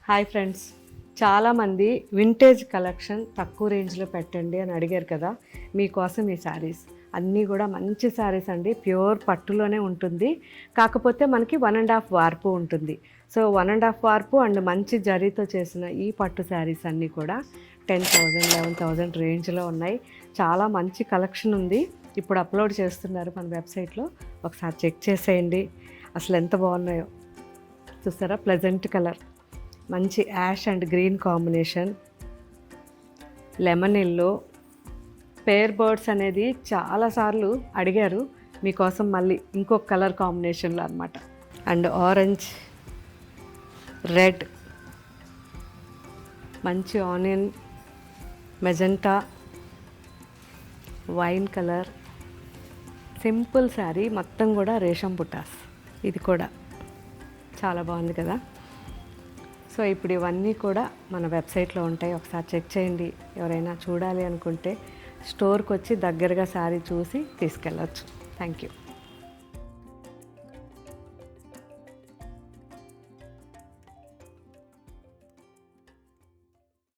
Hi friends, చాలామంది vintage collection తక్కువ రేంజ్లో పెట్టండి అని అడిగారు కదా. మీకోసం ఈ శారీస్ అన్నీ కూడా మంచి శారీస్ అండి. ప్యూర్ పట్టులోనే ఉంటుంది, కాకపోతే మనకి 1.5 వార్పు ఉంటుంది. సో 1.5 వార్పు అండ్ మంచి జరీతో చేసిన ఈ పట్టు శారీస్ అన్నీ కూడా 10,000 11,000 రేంజ్లో ఉన్నాయి. చాలా మంచి కలెక్షన్ ఉంది. ఇప్పుడు అప్లోడ్ చేస్తున్నారు మన వెబ్సైట్లో, ఒకసారి చెక్ చేసేయండి. అసలు ఎంత బాగున్నాయో చూస్తారా. ప్లెజెంట్ కలర్, మంచి ash and green combination, lemon yellow, pair birds అనేది చాలాసార్లు అడిగారు. మీకోసం మళ్ళీ ఇంకొక కలర్ కాంబినేషన్లో అనమాట. అండ్ ఆరెంజ్, రెడ్, మంచి onion, magenta, wine colour, simple sari మొత్తం కూడా రేషం బుటాస్. ఇది కూడా చాలా బాగుంది కదా. సో ఇప్పుడు ఇవన్నీ కూడా మన వెబ్సైట్లో ఉంటాయి, ఒకసారి చెక్ చేయండి. ఎవరైనా చూడాలి అనుకుంటే స్టోర్కి వచ్చి దగ్గరగా శారీ చూసి తీసుకెళ్ళచ్చు. Thank you.